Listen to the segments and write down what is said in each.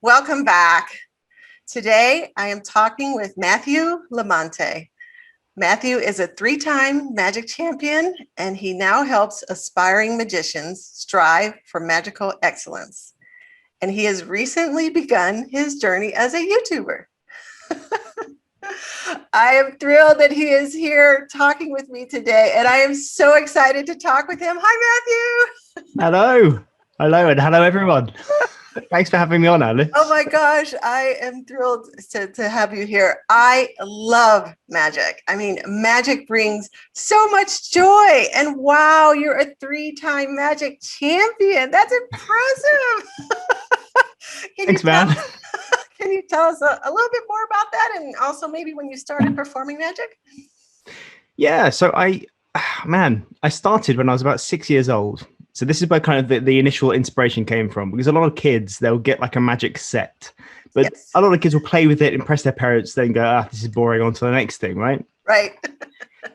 Welcome back. Today, I am talking with Matthew Le Mottée. Matthew is a 3-time magic champion, and he now helps aspiring magicians strive for magical excellence. And he has recently begun his journey as a YouTuber. I am thrilled that he is here talking with me today, and I am so excited to talk with him. Hi, Matthew. Hello. Hello, and hello, everyone. Thanks for having me on, Alice. Oh my gosh, I am thrilled to have you here. I love magic. I mean, magic brings so much joy. And wow, you're a 3-time magic champion. That's impressive. Thanks, man. Can you tell us a little bit more about that? And also maybe when you started performing magic? Yeah, so I started when I was about 6 years old. So this is where kind of the initial inspiration came from, because a lot of kids, they'll get like a magic set, but yes, a lot of kids will play with it, impress their parents, then go, this is boring, on to the next thing, right? Right.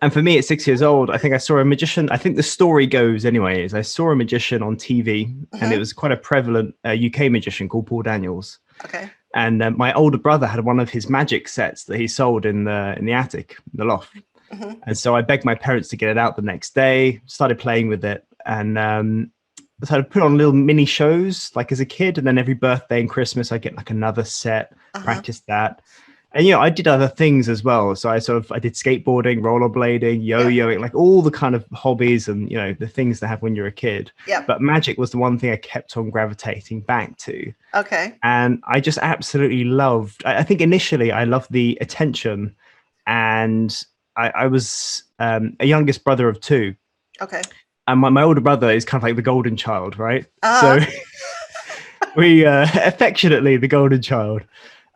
And for me at 6 years old, I think I saw a magician. I think the story goes anyway, is I saw a magician on TV, and it was quite a prevalent UK magician called Paul Daniels. Okay. And my older brother had one of his magic sets that he sold in the attic, the loft. And so I begged my parents to get it out the next day, started playing with it. And so I'd put on little mini shows like as a kid. And then every birthday and Christmas, I get like another set, practice that. And, I did other things as well. So I did skateboarding, rollerblading, yo-yoing, like all the kind of hobbies and, the things to have when you're a kid. Yeah. But magic was the one thing I kept on gravitating back to. Okay. And I just absolutely loved, I think initially I loved the attention, and I was a youngest brother of 2. Okay. And my older brother is kind of like the golden child, right? So we affectionately the golden child.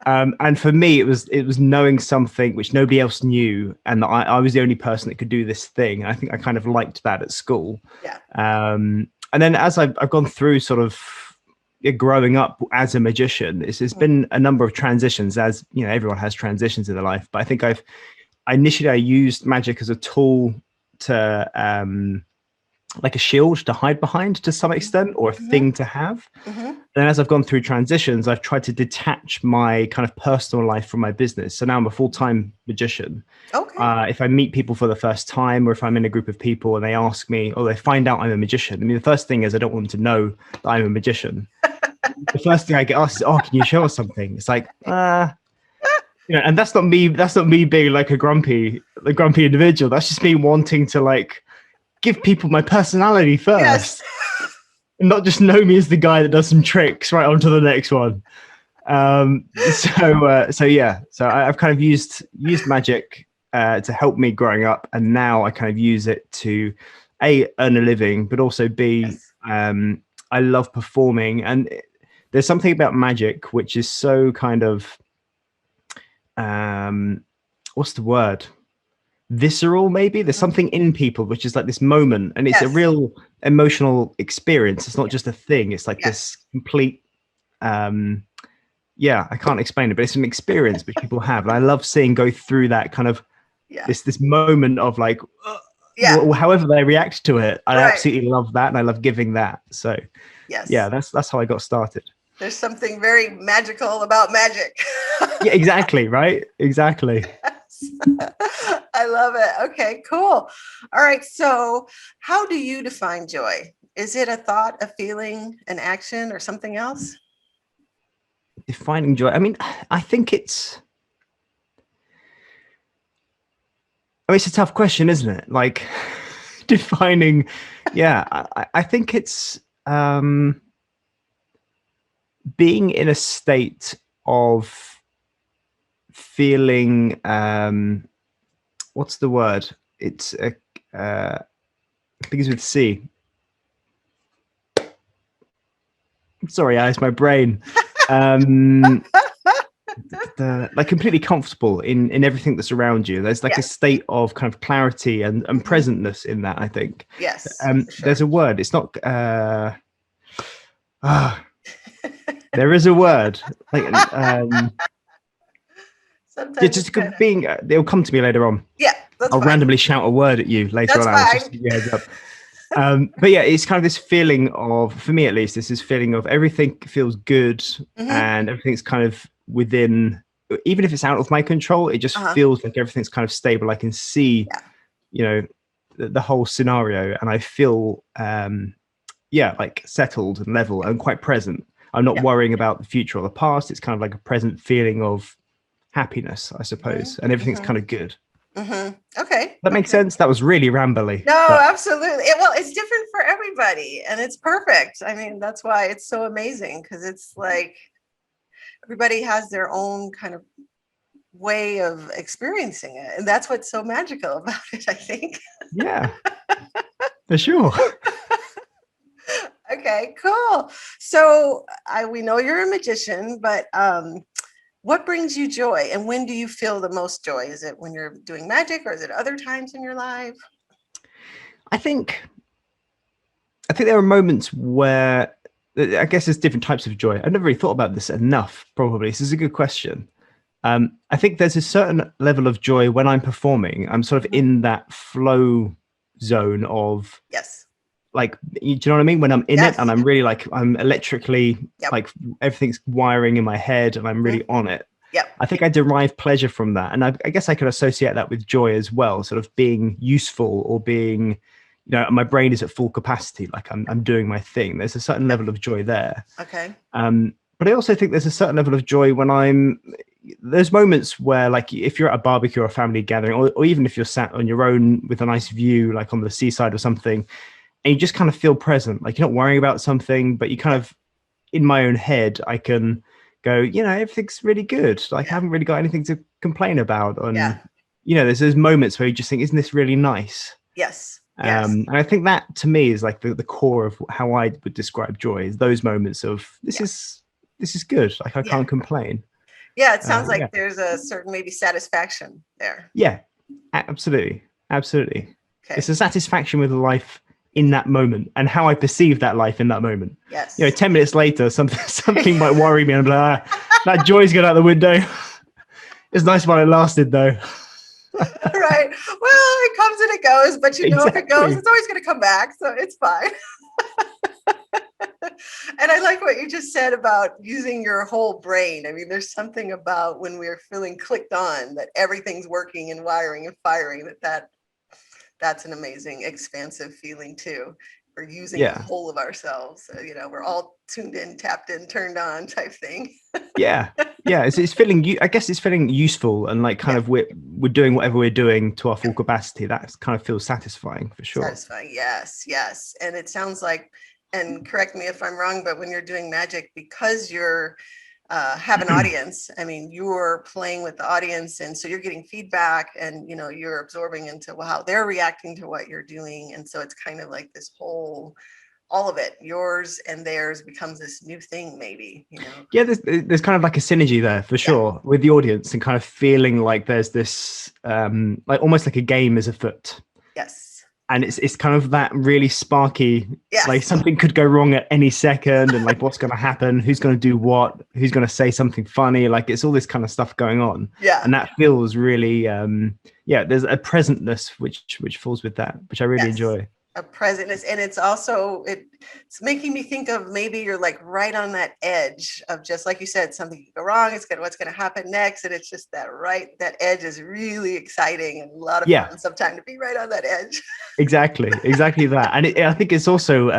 And for me, it was knowing something which nobody else knew, and that I was the only person that could do this thing. I think I kind of liked that at school. Yeah. And then as I've gone through sort of growing up as a magician, it's been a number of transitions, as everyone has transitions in their life. But I think initially I used magic as a tool to like a shield to hide behind to some extent, or a thing to have. Then as I've gone through transitions, I've tried to detach my kind of personal life from my business. So now I'm a full-time magician. Okay. If I meet people for the first time, or if I'm in a group of people and they ask me, or they find out I'm a magician, I mean, the first thing is I don't want them to know that I'm a magician. The first thing I get asked is, can you show us something? It's like, and that's not me being like a grumpy individual. That's just me wanting to like give people my personality first. Yes. And not just know me as the guy that does some tricks right on to the next one. So I've kind of used magic to help me growing up, and now I kind of use it to A, earn a living, but also B, I love performing. And there's something about magic which is so kind of what's the word? Visceral, maybe. There's something in people which is like this moment, and it's a real emotional experience. It's not just a thing. It's like this complete I can't explain it, but it's an experience which people have, and I love seeing go through that kind of this moment of like however they react to it. I absolutely love that, and I love giving that. So that's how I got started. There's something very magical about magic. Yeah, exactly. Right. Exactly. I love it. Okay, cool. All right. So how do you define joy? Is it a thought, a feeling, an action, or something else? Defining joy. I mean, I think it's a tough question, isn't it? Like defining. Yeah, I think it's being in a state of feeling, what's the word? It's begins with C. Sorry, Alice, my brain. Like completely comfortable in everything that's around you. There's like a state of kind of clarity and presentness in that, I think. Yes. There's a word. It's not there is a word. Like sometimes just being it'll come to me later on. Yeah. I'll randomly shout a word at you later on, Alice, just to give you a heads up. But yeah, it's kind of this feeling of, for me at least, this feeling of everything feels good and everything's kind of within, even if it's out of my control, it just feels like everything's kind of stable. I can see, you know, the whole scenario, and I feel, like settled and level and quite present. I'm not worrying about the future or the past. It's kind of like a present feeling of happiness, I suppose, and everything's kind of good. Okay. That makes sense. That was really rambly. No, absolutely. Well, it's different for everybody, and it's perfect. I mean, that's why it's so amazing, because it's like everybody has their own kind of way of experiencing it, and that's what's so magical about it, I think. Yeah, for sure. Okay, cool. So we know you're a magician, but what brings you joy, and when do you feel the most joy? Is it when you're doing magic, or is it other times in your life? I think there are moments where, I guess there's different types of joy. I've never really thought about this enough, probably. This is a good question. I think there's a certain level of joy when I'm performing. I'm sort of in that flow zone of, like, do you know what I mean? When I'm in it and I'm really like, I'm electrically, like everything's wiring in my head and I'm really on it. I think I derive pleasure from that. And I guess I could associate that with joy as well, sort of being useful or being, you know, my brain is at full capacity, like I'm doing my thing. There's a certain level of joy there. Okay. But I also think there's a certain level of joy when there's moments where, like, if you're at a barbecue or a family gathering, or even if you're sat on your own with a nice view, like on the seaside or something, and you just kind of feel present, like you're not worrying about something, but you kind of, in my own head, I can go, you know, everything's really good. Like I haven't really got anything to complain about. And, you know, there's those moments where you just think, isn't this really nice? Yes. And I think that to me is like the core of how I would describe joy, is those moments of this is good. Like I can't complain. Yeah, it sounds like there's a certain maybe satisfaction there. Yeah, absolutely. Okay. It's a satisfaction with life in that moment and how I perceive that life in that moment. Yes. You know, 10 minutes later, something might worry me, and I'm like, that joy's gone out the window. It's nice while it lasted, though. Right. Well, it comes and it goes, but you know, if it goes, it's always going to come back, so it's fine. And I like what you just said about using your whole brain. I mean, there's something about when we're feeling clicked on, that everything's working and wiring and firing, that's an amazing expansive feeling too. We're using the whole of ourselves. You know, we're all tuned in, tapped in, turned on type thing. Yeah. It's feeling, I guess it's feeling useful, and like kind of we're doing whatever we're doing to our full capacity. That kind of feels satisfying for sure. Satisfying. Yes. And it sounds like, and correct me if I'm wrong, but when you're doing magic, because you're have an audience, I mean, you're playing with the audience, and so you're getting feedback, and you know, you're absorbing into how they're reacting to what you're doing, and so it's kind of like this whole, all of it, yours and theirs, becomes this new thing, maybe, you know. Yeah, there's kind of like a synergy there for sure with the audience, and kind of feeling like there's this like almost like a game is afoot. Yes. And it's kind of that really sparky, like something could go wrong at any second, and like what's going to happen, who's going to do what, who's going to say something funny, like it's all this kind of stuff going on. And that feels really there's a presentness which falls with that, which I really enjoy. A presentness, and it's also it's making me think of, maybe you're like right on that edge of, just like you said, something could go wrong, what's going to happen next, and it's just that edge is really exciting and a lot of fun sometimes to be right on that edge. exactly that. And I think it's also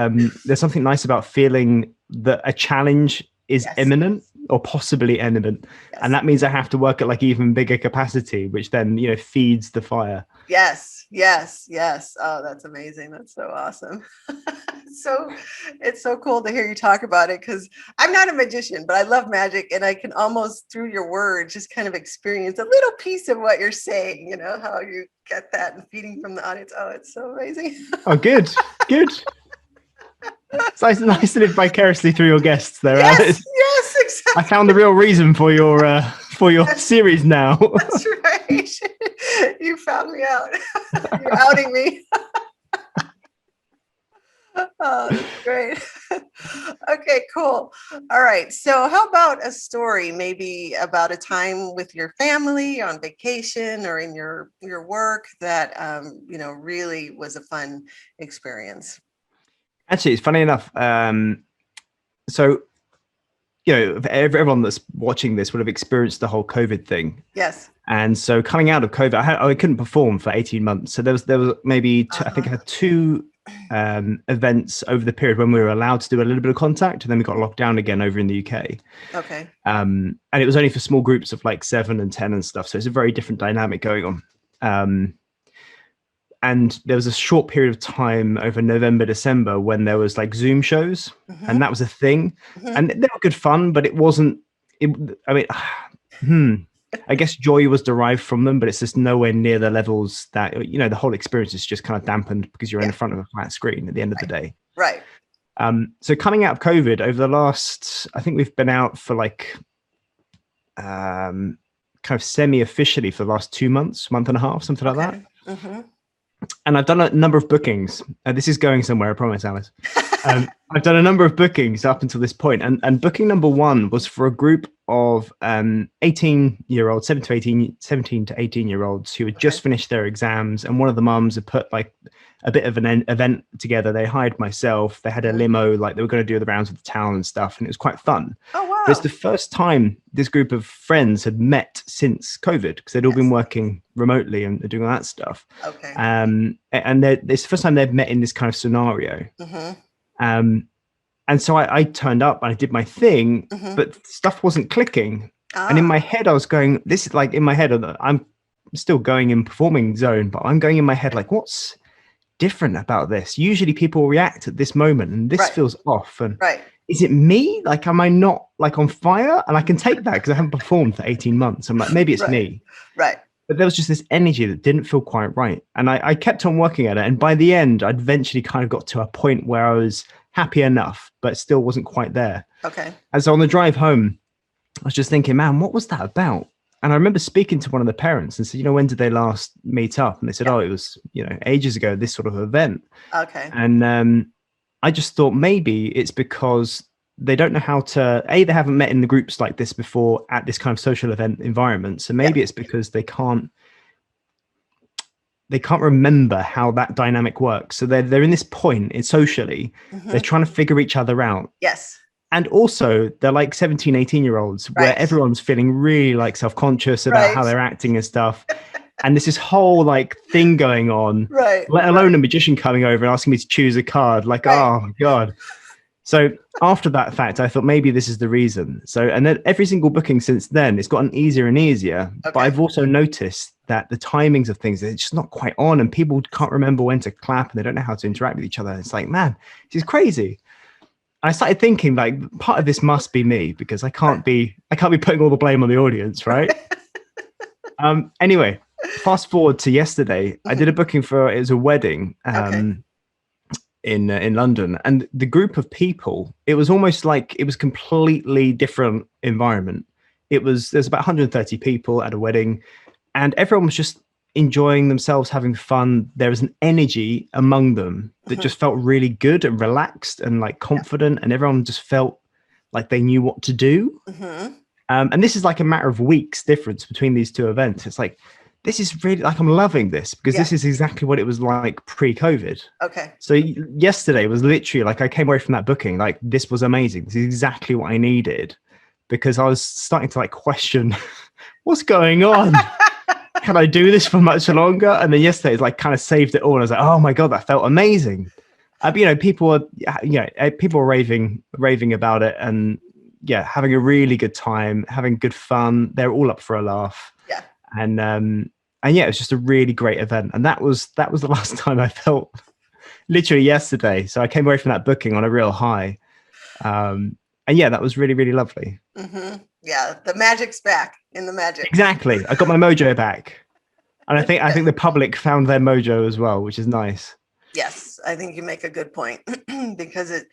there's something nice about feeling that a challenge is imminent or possibly imminent, and that means I have to work at like even bigger capacity, which then, you know, feeds the fire. Yes. Oh, that's amazing. That's so awesome. So it's so cool to hear you talk about it, because I'm not a magician, but I love magic, and I can almost, through your words, just kind of experience a little piece of what you're saying, you know, how you get that and feeding from the audience. Oh, it's so amazing. Oh, good. It's nice to live vicariously through your guests there. Yes, exactly. I found the real reason for your series now. That's right. You found me out. You're outing me. Oh, that's great. Okay, cool. All right. So how about a story, maybe about a time with your family on vacation or in your work that, you know, really was a fun experience? Actually, it's funny enough. So, everyone that's watching this would have experienced the whole COVID thing. Yes. And so coming out of COVID, I couldn't perform for 18 months. So there was maybe, I think I had two events over the period when we were allowed to do a little bit of contact, and then we got locked down again over in the UK. Okay. And it was only for small groups of like 7 and 10 and stuff. So it's a very different dynamic going on. And there was a short period of time over November, December when there was like Zoom shows, and that was a thing. And they were good fun, but it wasn't, I guess joy was derived from them, but it's just nowhere near the levels that, the whole experience is just kind of dampened because you're in front of a flat screen at the end of the day. Right. So coming out of COVID over the last, I think we've been out for like kind of semi-officially for the last 2 months, month and a half, something like that. And I've done a number of bookings. This is going somewhere, I promise, Alice. I've done a number of bookings up until this point. And booking number 1 was for a group of 18-year-olds, 17 to 18-year-olds who had just finished their exams. And one of the mums had put like a bit of an event together. They hired myself. They had a limo, like they were going to do the rounds of the town and stuff. And it was quite fun. Oh, wow. But it's the first time this group of friends had met since COVID, because they'd all been working remotely and doing all that stuff. Okay. And it's the first time they'd met in this kind of scenario. And so I turned up and I did my thing, but stuff wasn't clicking. And in my head, I was going, this is like in my head, I'm still going in performing zone, but I'm going in my head like, what's different about this? Usually people react at this moment and this feels off. And is it me? Like, am I not like on fire? And I can take that because I haven't performed for 18 months. I'm like, maybe it's me. Right. But there was just this energy that didn't feel quite right. And I kept on working at it. And by the end, I'd eventually kind of got to a point where I was happy enough, but still wasn't quite there. Okay. And so on the drive home, I was just thinking, man, what was that about? And I remember speaking to one of the parents and said, when did they last meet up? And they said, oh, it was, ages ago, this sort of event. Okay. And I just thought maybe it's because they don't know how to, they haven't met in the groups like this before at this kind of social event environment. So maybe it's because they can't remember how that dynamic works. So they're in this point in socially, they're trying to figure each other out. Yes. And also they're like 17, 18-year-olds where everyone's feeling really like self-conscious about how they're acting and stuff. And there's this whole like thing going on, let alone a magician coming over and asking me to choose a card. Like, oh my God. So after that fact, I thought maybe this is the reason. So, and then every single booking since then, it's gotten easier and easier. But I've also noticed that the timings of things, it's just not quite on, and people can't remember when to clap and they don't know how to interact with each other. It's like, man, this is crazy. I started thinking like part of this must be me, because I can't be putting all the blame on the audience, right? Anyway, fast forward to yesterday, I did a booking it was a wedding. In London, and the group of people, it was almost like it was completely different environment. There's about 130 people at a wedding, and everyone was just enjoying themselves, having fun. There was an energy among them that just felt really good and relaxed and like confident, and everyone just felt like they knew what to do. And this is like a matter of weeks difference between these two events. It's like, this is really like, I'm loving this, because this is exactly what it was like pre-COVID. Okay. So yesterday was literally like, I came away from that booking, like, this was amazing. This is exactly what I needed, because I was starting to like question what's going on. Can I do this for much longer? And then yesterday it's like kind of saved it all. And I was like, oh my God, that felt amazing. People are raving about it, and having a really good time, having good fun. They're all up for a laugh. Yeah. And it was just a really great event. And that was the last time I felt, literally yesterday. So I came away from that booking on a real high. That was really, really lovely. Yeah. The magic's back in the magic. Exactly. I got my mojo back. And I think the public found their mojo as well, which is nice. Yes. I think you make a good point, because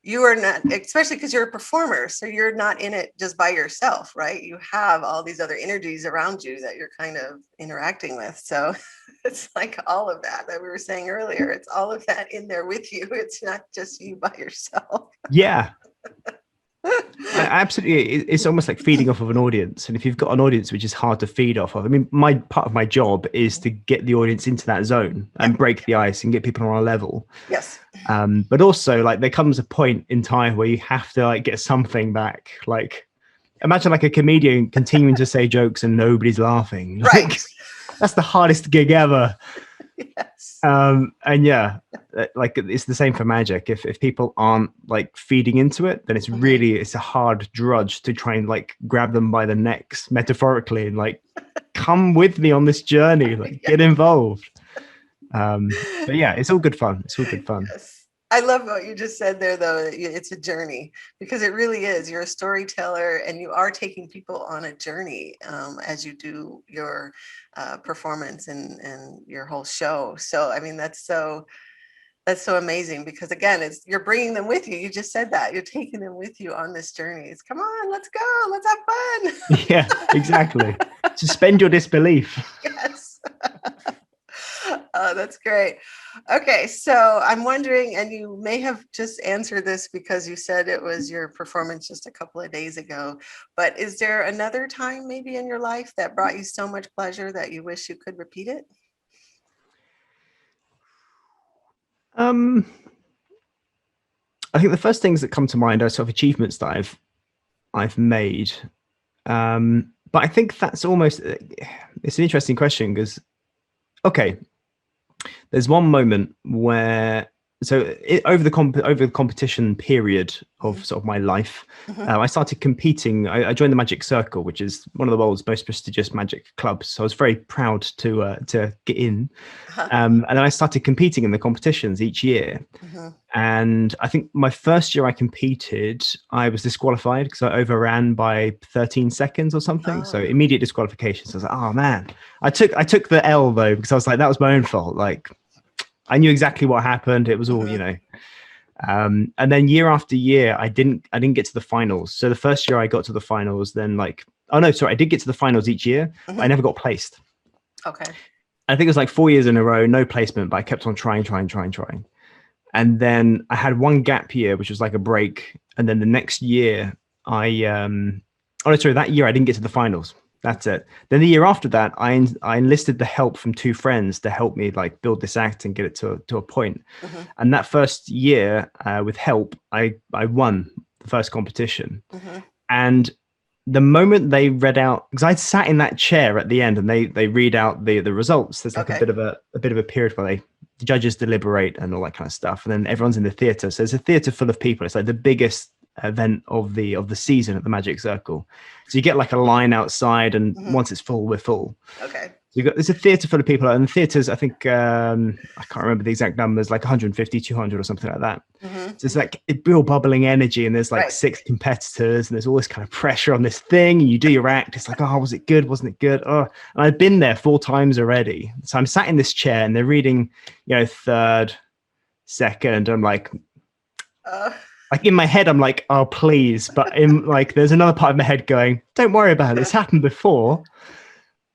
you are not, especially because you're a performer, so you're not in it just by yourself, right? You have all these other energies around you that you're kind of interacting with. So it's like all of that we were saying earlier. It's all of that in there with you. It's not just you by yourself. Yeah. Absolutely, it's almost like feeding off of an audience, and if you've got an audience which is hard to feed off of, I mean, my part of my job is to get the audience into that zone and break the ice and get people on our level. Yes. But also, like, there comes a point in time where you have to like get something back. Like, imagine like a comedian continuing to say jokes and nobody's laughing. Like, Right. that's the hardest gig ever. Yes. And yeah, like it's the same for magic. If people aren't like feeding into it, then it's a hard drudge to try and like grab them by the necks, metaphorically, and like, come with me on this journey, like get involved. But yeah, it's all good fun. It's all good fun. Yes. I love what you just said there, though. It's a journey, because it really is. You're a storyteller, and you are taking people on a journey as you do your performance and your whole show. So, I mean, that's so amazing, because again, you're bringing them with you. You just said that you're taking them with you on this journey. It's, come on, let's go, let's have fun. Yeah, exactly. Suspend your disbelief. Yes. Oh, that's great. Okay, so I'm wondering, and you may have just answered this because you said it was your performance just a couple of days ago, but is there another time maybe in your life that brought you so much pleasure that you wish you could repeat it? I think the first things that come to mind are sort of achievements that I've made. But I think that's almost, it's an interesting question, because, okay, there's one moment where, over the competition period of sort of my life, I started competing. I joined the Magic Circle, which is one of the world's most prestigious magic clubs. So I was very proud to get in. And then I started competing in the competitions each year. And I think my first year I competed, I was disqualified because I overran by 13 seconds or something. So immediate disqualification. So I was like, oh man, I took the L though, because I was like, that was my own fault. Like, I knew exactly what happened. It was all, you know. And then year after year, I didn't get to the finals. So the first year I got to the finals, then like, oh no, sorry, I did get to the finals each year, but I never got placed. Okay. I think it was like 4 years in a row, no placement, but I kept on trying. And then I had one gap year, which was like a break. And then the next year, that year I didn't get to the finals. That's it. Then the year after that, I enlisted the help from two friends to help me like build this act and get it to a point. And that first year, with help, I won the first competition. And the moment they read out, because I'd sat in that chair at the end, and they read out the results. There's like a bit of a period where the judges deliberate and all that kind of stuff, and then everyone's in the theater. So it's a theater full of people. It's like the biggest event of the season at the Magic Circle. So you get like a line outside, and once it's full, we're full. Okay. So there's a theater full of people, and the theaters, I think, I can't remember the exact numbers, like 150, 200 or something like that. So it's like real bubbling energy, and there's like 6 competitors, and there's all this kind of pressure on this thing, and you do your act. It's like, oh, was it good? Wasn't it good? Oh, and I've been there 4 times already. So I'm sat in this chair, and they're reading, third, second. I'm like, like in my head, I'm like, oh, please. But in like, there's another part of my head going, don't worry about it. It's happened before.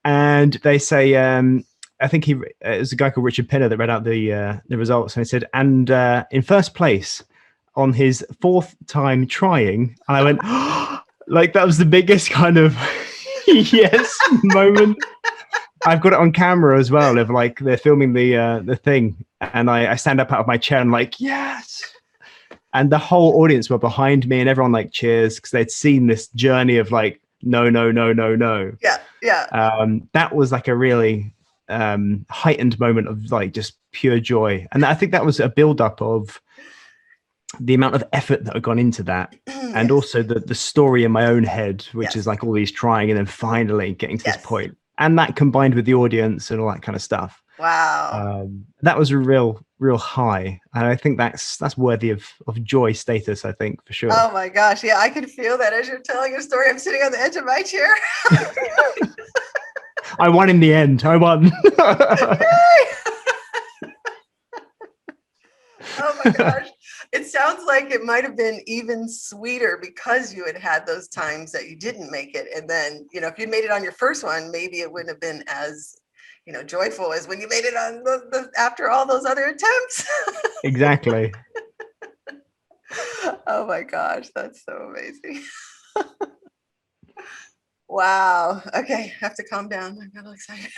And they say, I think it was a guy called Richard Pinner that read out the results. And he said, and in first place on his 4th time trying. And I went, oh, like, that was the biggest kind of yes moment. I've got it on camera as well. Of like, they're filming the thing. And I stand up out of my chair and like, yes. And the whole audience were behind me, and everyone like cheers because they'd seen this journey of like, no. Yeah. That was like a really heightened moment of like just pure joy. And I think that was a build-up of the amount of effort that had gone into that. And also the story in my own head, which is like all these trying and then finally getting to this point. And that combined with the audience and all that kind of stuff. Wow. That was a real high. And I think that's worthy of joy status, I think, for sure. Oh my gosh. Yeah, I could feel that as you're telling your story. I'm sitting on the edge of my chair. I won in the end. I won. Oh my gosh. It sounds like it might have been even sweeter because you had those times that you didn't make it. And then, if you'd made it on your first one, maybe it wouldn't have been as joyful as when you made it on the after all those other attempts. Exactly. Oh my gosh, that's so amazing. Wow. Okay, I have to calm down. I'm a little excited.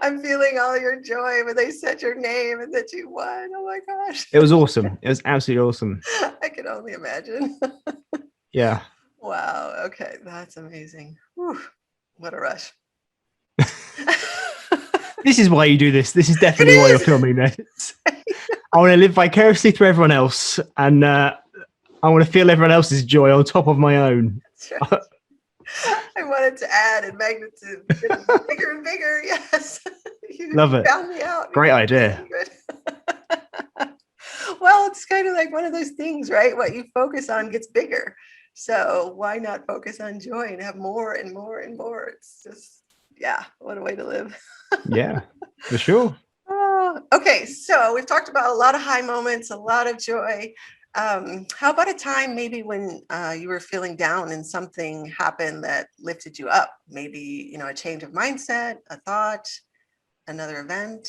I'm feeling all your joy when they said your name and that you won. Oh my gosh. It was awesome. It was absolutely awesome. I can only imagine. Yeah. Wow. Okay, that's amazing. Whew, what a rush. This is why you do this. This is definitely why you're filming this. I want to live vicariously through everyone else, and I want to feel everyone else's joy on top of my own. That's right. I wanted to add in magnitude bigger and bigger. Yes. You Love it. found me out. Great idea. Well, it's kind of like one of those things, right? What you focus on gets bigger. So why not focus on joy and have more and more and more? It's just, yeah, what a way to live. Yeah, for sure. Okay, so we've talked about a lot of high moments, a lot of joy. How about a time maybe when you were feeling down and something happened that lifted you up? Maybe, a change of mindset, a thought, another event.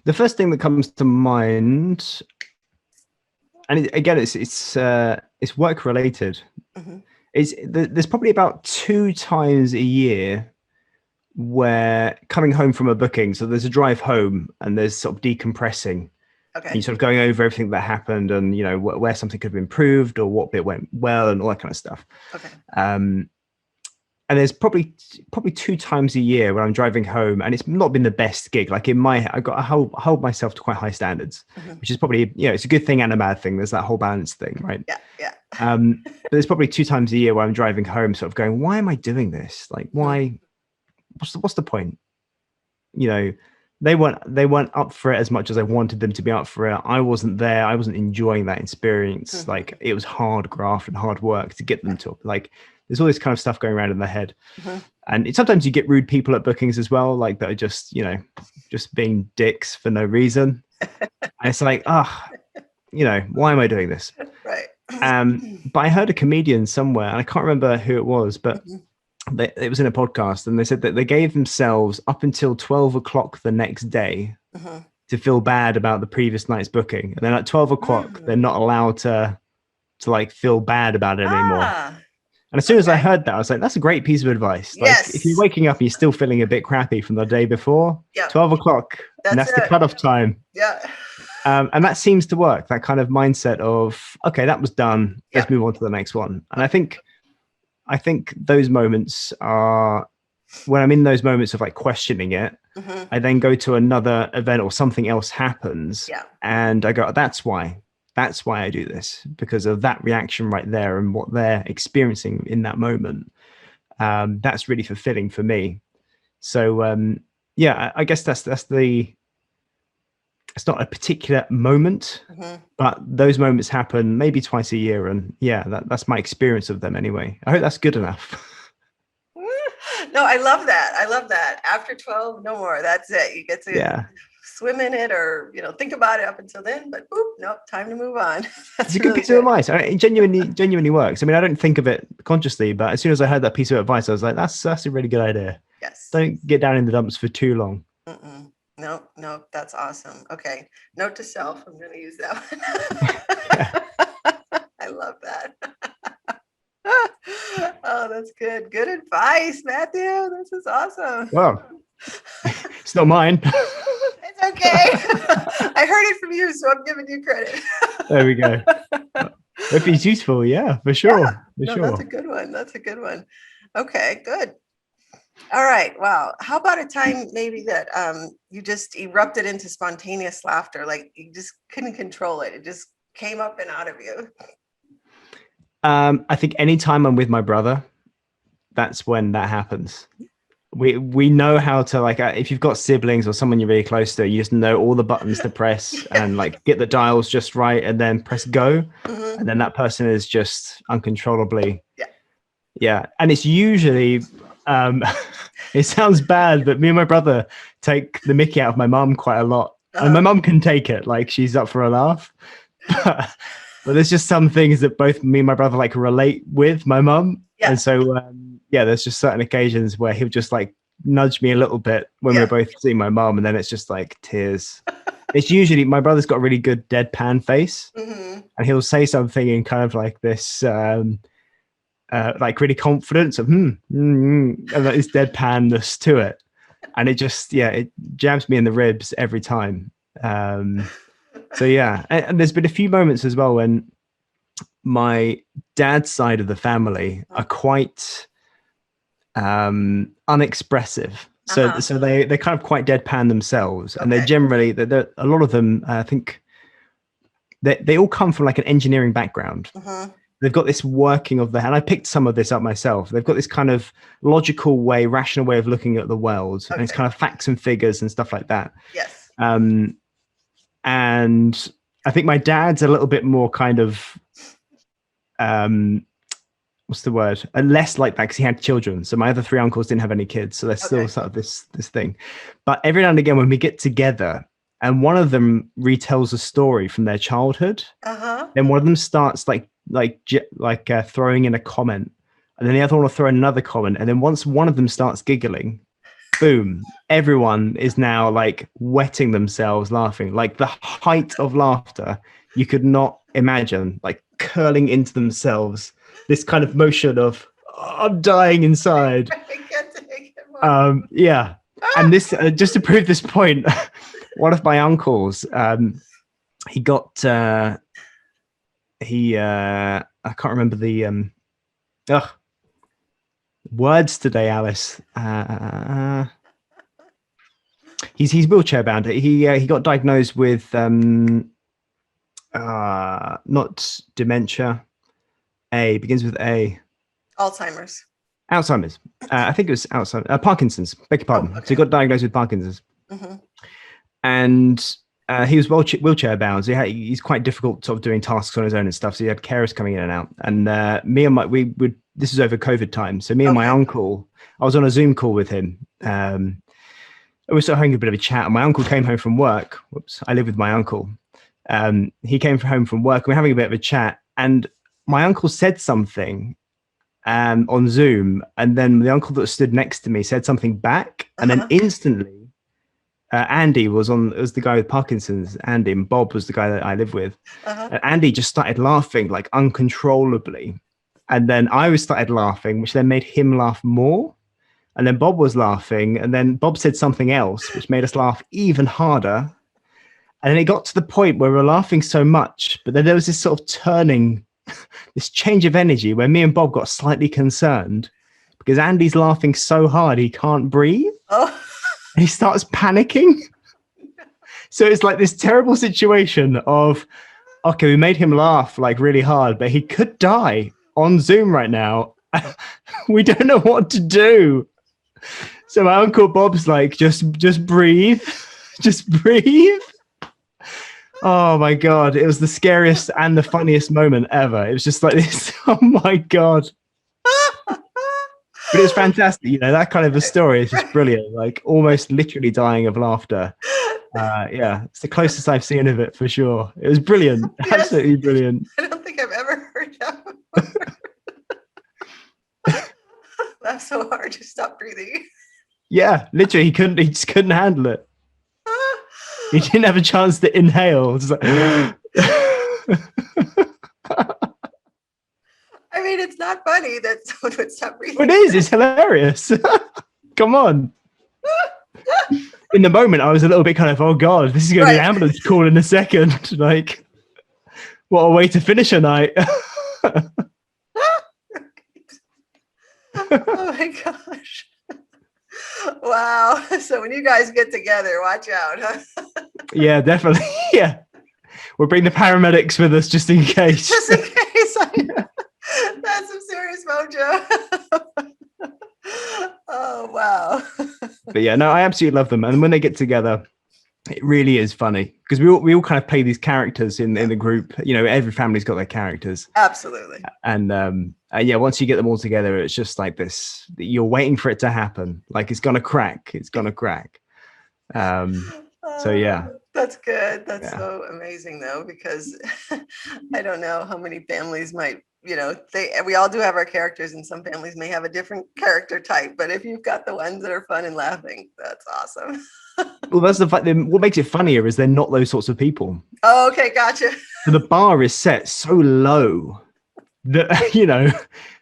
The first thing that comes to mind, and again, it's work related. Mm-hmm. There's probably about 2 times a year where coming home from a booking, so there's a drive home and there's sort of decompressing. Okay. And you're sort of going over everything that happened and, where something could have improved or what bit went well and all that kind of stuff. Okay. And there's probably 2 times a year when I'm driving home, and it's not been the best gig. Like I've got to hold myself to quite high standards, mm-hmm. which is probably, it's a good thing and a bad thing. There's that whole balance thing, right? Yeah, yeah. But there's probably 2 times a year where I'm driving home, sort of going, why am I doing this? Like, why? What's the point? They weren't up for it as much as I wanted them to be up for it. I wasn't there. I wasn't enjoying that experience. Mm-hmm. Like, it was hard graft and hard work to get them to, like, there's all this kind of stuff going around in their head. Mm-hmm. And sometimes you get rude people at bookings as well, like that are just, just being dicks for no reason. And it's like, why am I doing this? Right. But I heard a comedian somewhere, and I can't remember who it was, but mm-hmm. it was in a podcast, and they said that they gave themselves up until 12 o'clock the next day mm-hmm. to feel bad about the previous night's booking. And then at 12 o'clock, they're not allowed to like feel bad about it anymore. And as soon as I heard that, I was like, that's a great piece of advice. Like, yes. If you're waking up and you're still feeling a bit crappy from the day before, 12 o'clock, and that's the cutoff time. Yeah. And that seems to work, that kind of mindset of, okay, that was done. Let's move on to the next one. And I think those moments are, when I'm in those moments of like questioning it, mm-hmm. I then go to another event or something else happens and I go, that's why I do this, because of that reaction right there and what they're experiencing in that moment. That's really fulfilling for me. So I guess that's it's not a particular moment, mm-hmm. but those moments happen maybe twice a year, and that's my experience of them anyway. I hope that's good enough. No, I love that. After 12, no more. That's it. You get to swim in it or, think about it up until then, but nope, time to move on. It's a good piece of advice. It genuinely works. I mean, I don't think of it consciously, but as soon as I heard that piece of advice, I was like, that's a really good idea. Yes. Don't get down in the dumps for too long. Mm-mm. No, that's awesome. Okay. Note to self. I'm going to use that one. I love that. Oh, that's good. Good advice, Matthew. This is awesome. Well, it's not mine. It's okay. I heard it from you, so I'm giving you credit. There we go. If it's useful, for sure. Yeah, that's a good one. Okay, good. All right. Wow. How about a time maybe that you just erupted into spontaneous laughter, like you just couldn't control it. It just came up and out of you. I think anytime I'm with my brother, that's when that happens. We know how to, like, if you've got siblings or someone you're really close to, you just know all the buttons to press and like get the dials just right and then press go. Mm-hmm. And then that person is just uncontrollably. Yeah. And it's usually, it sounds bad, but me and my brother take the mickey out of my mum quite a lot. And my mum can take it, like she's up for a laugh. But there's just some things that both me and my brother like relate with my mum. Yeah. And so, there's just certain occasions where he'll just like nudge me a little bit when we're both seeing my mom, and then it's just like tears. It's usually my brother's got a really good deadpan face, and he'll say something in kind of like this, like really confidence of and that is deadpanness to it, and it just it jabs me in the ribs every time. So yeah, and there's been a few moments as well when my dad's side of the family are quite unexpressive. So they're kind of quite deadpan themselves, and they're generally a lot of them. I think they all come from like an engineering background. They've got this working of the hand. I picked some of this up myself. They've got this kind of logical way, rational way of looking at the world, and it's kind of facts and figures and stuff like that. Yes. And I think my dad's a little bit more kind of what's the word? Less like that because he had children. So my other three uncles didn't have any kids, so there's still sort of this thing. But every now and again, when we get together, and one of them retells a story from their childhood, then one of them starts like throwing in a comment, and then the other one will throw in another comment, and then once one of them starts giggling, boom, everyone is now like wetting themselves laughing, like the height of laughter you could not imagine, like curling into themselves, this kind of motion of I'm dying inside. I can't take it more. And this just to prove this point, one of my uncles, he got I can't remember the words today, Alice. He's wheelchair bound. He got diagnosed with not dementia. Begins with A. Alzheimer's. I think it was Parkinson's. Beg your pardon. So he got diagnosed with Parkinson's, and he was wheelchair bound. So he's quite difficult sort of doing tasks on his own and stuff. So he had carers coming in and out. And me and this is over COVID time. So me and my uncle, I was on a Zoom call with him. We were sort of having a bit of a chat. And my uncle came home from work. Whoops, I live with my uncle. He came home from work. And we're having a bit of a chat. And my uncle said something on Zoom. And then the uncle that stood next to me said something back. And then instantly, Andy was the guy with Parkinson's, Andy, and Bob was the guy that I live with. And Andy just started laughing like uncontrollably. And then I started laughing, which then made him laugh more. And then Bob was laughing. And then Bob said something else, which made us laugh even harder. And then it got to the point where we were laughing so much, but then there was this sort of turning, this change of energy where me and Bob got slightly concerned because Andy's laughing so hard he can't breathe. And he starts panicking. So it's like this terrible situation of, okay, we made him laugh like really hard, but he could die on Zoom right now. We don't know what to do. So my Uncle Bob's like, just breathe. Just breathe. Oh my God. It was the scariest and the funniest moment ever. It was just like this. Oh my God. But it was fantastic. You know, that kind of a story is just brilliant. Like almost literally dying of laughter. It's the closest I've seen of it for sure. It was brilliant. Yes. Absolutely brilliant. I don't think I've ever heard that before. Laugh so hard to stop breathing. Yeah, literally, he just couldn't handle it. He didn't have a chance to inhale. It's like, I mean, it's not funny that someone would stop breathing. It is. It's hilarious. Come on. In the moment, I was a little bit kind of, oh God, this is going to be an ambulance call in a second. Like, what a way to finish a night. Oh my gosh. Wow. So when you guys get together, watch out, huh? Yeah, definitely. Yeah. We'll bring the paramedics with us just in case. Just in case. That's some serious mojo. Oh, wow. But yeah, no, I absolutely love them. And when they get together, it really is funny because we all kind of play these characters in the group. You know, every family's got their characters. Absolutely. And once you get them all together, it's just like this. You're waiting for it to happen. Like it's gonna crack. It's gonna crack. So yeah. That's good. That's so amazing though, because I don't know how many families might you know, we all do have our characters, and some families may have a different character type, but if you've got the ones that are fun and laughing, that's awesome. Well, that's the fact. What makes it funnier is they're not those sorts of people. Oh, okay, gotcha. So the bar is set so low that, you know,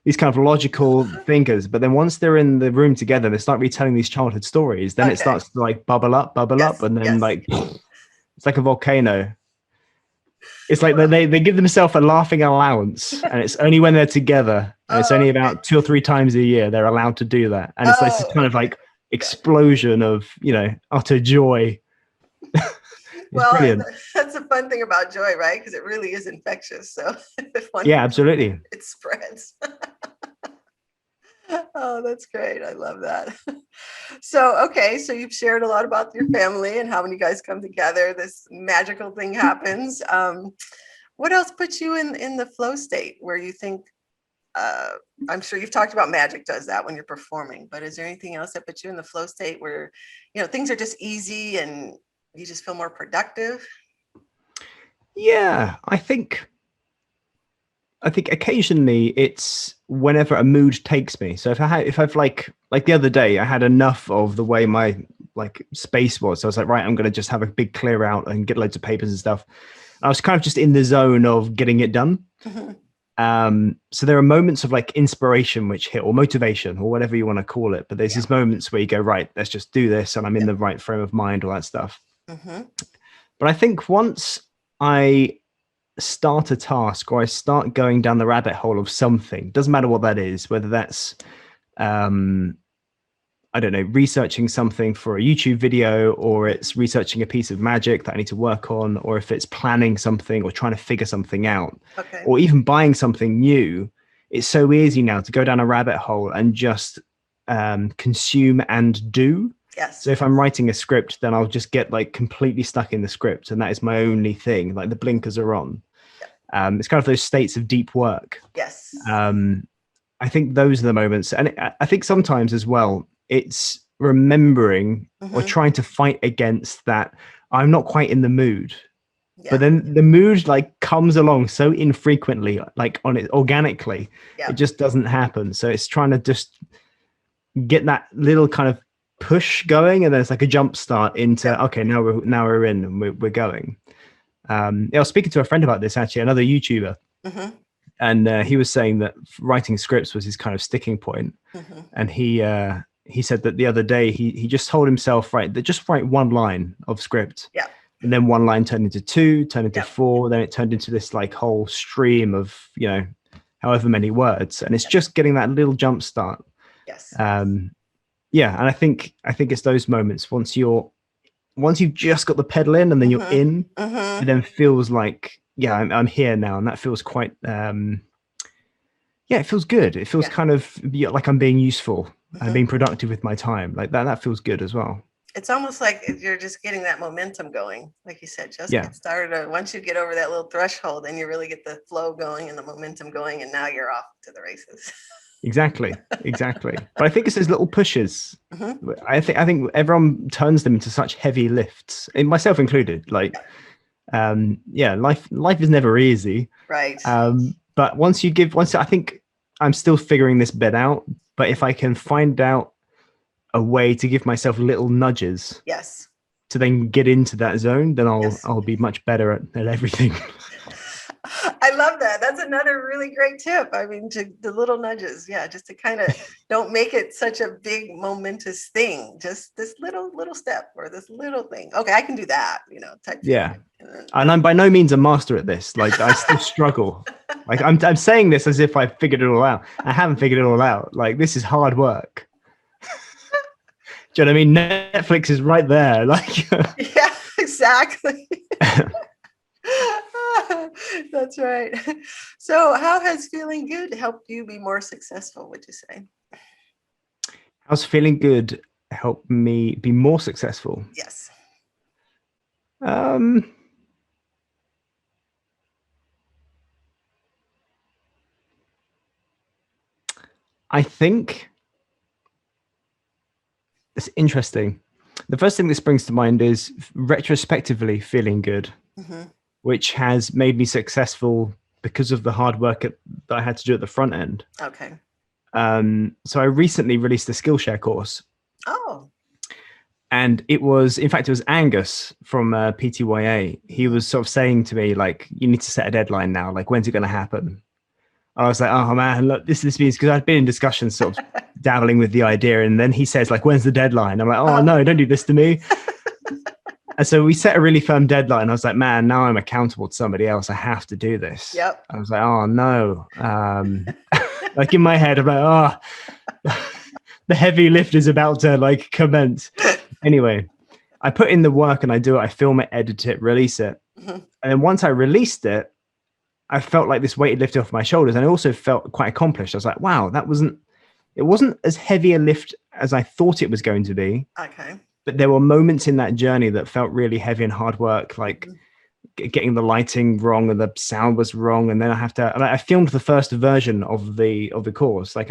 these kind of logical thinkers, but then once they're in the room together, they start retelling these childhood stories. Then it starts to like bubble up, and then like it's like a volcano. It's like they give themselves a laughing allowance, and it's only when they're together, and it's only about 2 or 3 times a year they're allowed to do that. And it's this kind of like explosion of, you know, utter joy. Well, brilliant. That's the fun thing about joy, right? Because it really is infectious. So yeah, absolutely, it spreads. Oh, that's great. I love that. So, okay. So you've shared a lot about your family and how when you guys come together, this magical thing happens. What else puts you in the flow state where you think, I'm sure you've talked about magic does that when you're performing, but is there anything else that puts you in the flow state where, you know, things are just easy and you just feel more productive? Yeah, I think occasionally it's whenever a mood takes me. So if I've like the other day, I had enough of the way my like space was. So I was like, right, I'm going to just have a big clear out and get loads of papers and stuff. I was kind of just in the zone of getting it done. So there are moments of like inspiration which hit, or motivation, or whatever you want to call it. But there's these moments where you go, right, let's just do this. And I'm in the right frame of mind, all that stuff. But I think once I start a task or I start going down the rabbit hole of something, doesn't matter what that is, whether that's I don't know, researching something for a YouTube video, or it's researching a piece of magic that I need to work on, or if it's planning something or trying to figure something out, or even buying something new, it's so easy now to go down a rabbit hole and just consume and do. So if I'm writing a script, then I'll just get like completely stuck in the script, and that is my only thing. Like the blinkers are on. It's kind of those states of deep work. I think those are the moments, and I think sometimes as well, it's remembering or trying to fight against that. I'm not quite in the mood, but then the mood like comes along so infrequently, like on it organically. It just doesn't happen. So it's trying to just get that little kind of push going, and then it's like a jump start into okay, now we're in and we're going. I was speaking to a friend about this, actually, another YouTuber, and he was saying that writing scripts was his kind of sticking point. And he said that the other day he just told himself, just write one line of script, and then one line turned into 2, turned into 4, then it turned into this like whole stream of, you know, however many words, and it's just getting that little jump start. And I think it's those moments once you've just got the pedal in, and then you're in, it then feels like, I'm here now, and that feels quite it feels good. It feels kind of like I'm being useful and being productive with my time. Like that feels good as well. It's almost like you're just getting that momentum going, like you said, just get started. Once you get over that little threshold, then you really get the flow going and the momentum going, and now you're off to the races. Exactly. But I think it's those little pushes. I think everyone turns them into such heavy lifts, and myself included. Like, life is never easy, right? But once I think I'm still figuring this bit out. But if I can find out a way to give myself little nudges, to then get into that zone, then I'll be much better at everything. I love that. That's another really great tip. I mean, to the little nudges, just to kind of don't make it such a big momentous thing. Just this little step or this little thing. Okay, I can do that. You know, type. And I'm by no means a master at this. Like I still struggle. Like I'm saying this as if I've figured it all out. I haven't figured it all out. Like this is hard work. Do you know what I mean? Netflix is right there. Like yeah, exactly. That's right. So how has feeling good helped you be more successful, would you say? How's feeling good helped me be more successful? Yes. I think it's interesting. The first thing that springs to mind is retrospectively feeling good, which has made me successful because of the hard work that I had to do at the front end. Okay. So I recently released a Skillshare course. Oh. And it was Angus from PTYA. He was sort of saying to me, like, you need to set a deadline now. Like, when's it going to happen? I was like, oh man, look, this means, because I'd been in discussions sort of dabbling with the idea. And then he says, like, when's the deadline? I'm like, oh no, don't do this to me. And so we set a really firm deadline. I was like, man, now I'm accountable to somebody else. I have to do this. Yep. I was like, oh no. Like in my head, I'm like, oh, the heavy lift is about to like commence. Anyway, I put in the work and I do it. I film it, edit it, release it. And then once I released it, I felt like this weight lifted off my shoulders. And I also felt quite accomplished. I was like, wow, it wasn't as heavy a lift as I thought it was going to be. Okay. But there were moments in that journey that felt really heavy and hard work, like getting the lighting wrong and the sound was wrong. And then I filmed the first version of the course, like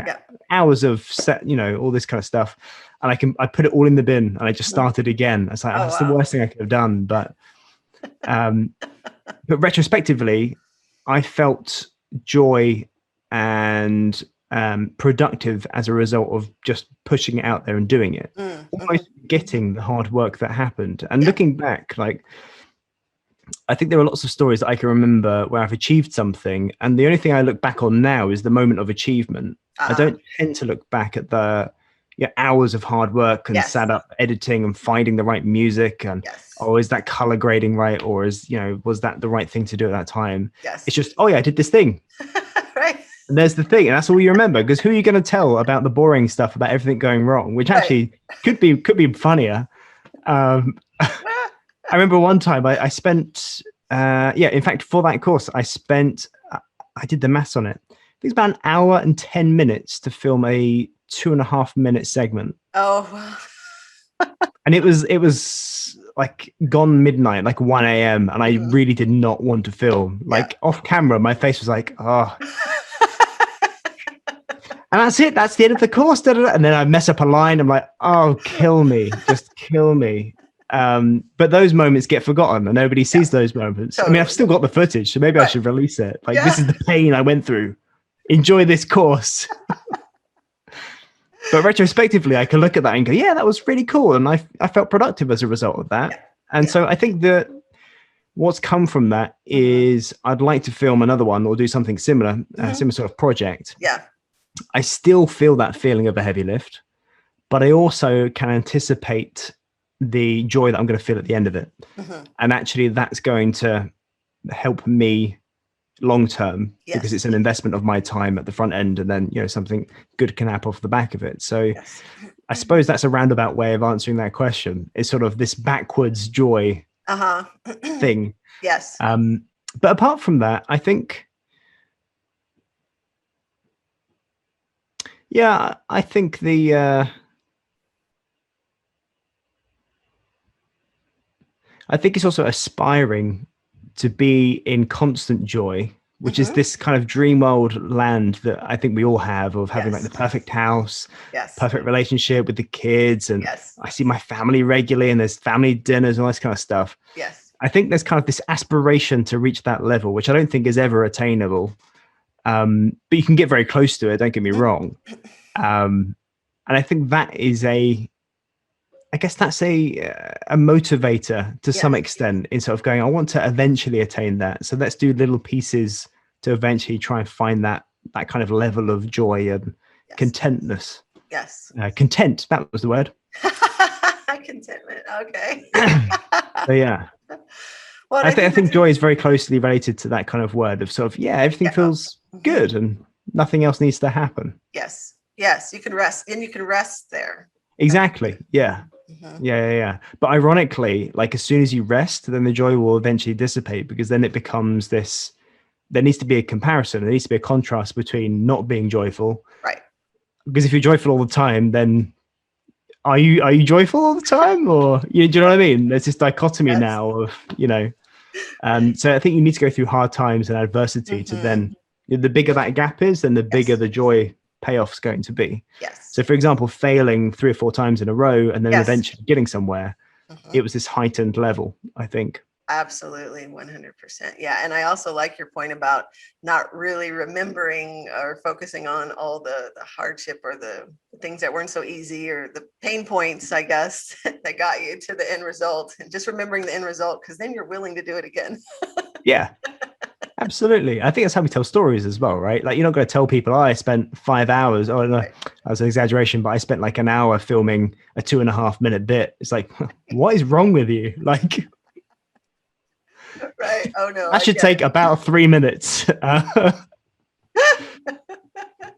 hours of set, all this kind of stuff. And I put it all in the bin and I just started again. I was like, that's the worst thing I could have done. But retrospectively, I felt joy and productive as a result of just pushing it out there and doing it, almost getting the hard work that happened. And looking back, like, I think there are lots of stories that I can remember where I've achieved something, and the only thing I look back on now is the moment of achievement. I don't tend to look back at the hours of hard work and sat up editing and finding the right music and is that color grading right, or was that the right thing to do at that time? It's just, I did this thing. Right. And there's the thing, and that's all you remember, because who are you going to tell about the boring stuff, about everything going wrong, which actually could be funnier. I remember one time I spent, in fact, for that course, I did the maths on it. I think it's about an hour and 10 minutes to film a 2.5 minute segment. Oh, and it was like gone midnight, like 1 a.m. And I really did not want to film. Like off camera, my face was like, oh. And that's it. That's the end of the course. And then I mess up a line. I'm like, oh, kill me. Just kill me. But those moments get forgotten and nobody sees those moments. Totally. I mean, I've still got the footage, so maybe I should release it. Like, this is the pain I went through. Enjoy this course. But retrospectively, I can look at that and go, yeah, that was really cool. And I felt productive as a result of that. And so I think that what's come from that is I'd like to film another one or do something similar, similar sort of project. Yeah. I still feel that feeling of a heavy lift, but I also can anticipate the joy that I'm going to feel at the end of it. And actually that's going to help me long term because it's an investment of my time at the front end, and then something good can happen off the back of it. So I suppose that's a roundabout way of answering that question. It's sort of this backwards joy thing. Yes. But apart from that, I think I think it's also aspiring to be in constant joy, which is this kind of dream world land that I think we all have, of having like the perfect house, perfect relationship with the kids. And I see my family regularly, and there's family dinners and all this kind of stuff. Yes. I think there's kind of this aspiration to reach that level, which I don't think is ever attainable. But you can get very close to it. Don't get me wrong. And I think that is I guess that's a motivator to some extent, in sort of going, I want to eventually attain that. So let's do little pieces to eventually try and find that kind of level of joy and contentness. Yes. Content. That was the word. Contentment. Okay. So yeah. Well, I think joy is very closely related to that kind of word of sort of, everything feels good and nothing else needs to happen. Yes. Yes. You can rest, and you can rest there. Exactly. Yeah. Yeah. But ironically, like as soon as you rest, then the joy will eventually dissipate, because then it becomes this, there needs to be a comparison. There needs to be a contrast between not being joyful. Right. Because if you're joyful all the time, then are you joyful all the time? Or do you know what I mean? There's this dichotomy now of, so I think you need to go through hard times and adversity to then, the bigger that gap is, then the bigger the joy payoff's going to be. Yes. So for example, failing 3 or 4 times in a row and then eventually getting somewhere, it was this heightened level, I think. Absolutely, 100%. Yeah, and I also like your point about not really remembering or focusing on all the hardship or the things that weren't so easy or the pain points, I guess, that got you to the end result. And just remembering the end result, because then you're willing to do it again. Yeah, absolutely. I think that's how we tell stories as well, right? Like, you're not going to tell people, oh, I spent 5 hours. Oh, no, Right. that was an exaggeration, but I spent like an hour filming a 2.5 minute bit. It's like, what is wrong with you? Like, Right. Oh no, that I should get take about 3 minutes.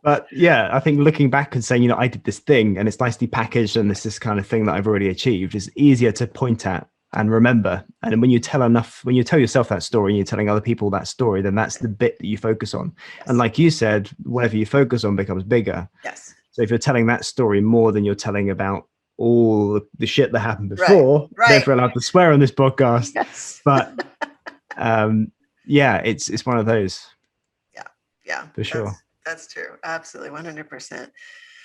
But yeah, I think looking back and saying, I did this thing and it's nicely packaged and it's this kind of thing that I've already achieved is easier to point at and remember. And when you tell yourself that story and you're telling other people that story, then that's the bit that you focus on. Yes. And like you said, whatever you focus on becomes bigger. Yes. So if you're telling that story more than you're telling about all the shit that happened before, Right. therefore allowed to swear on this podcast. Yes. But yeah, it's one of those. Yeah, for sure. That's true. Absolutely, 100%.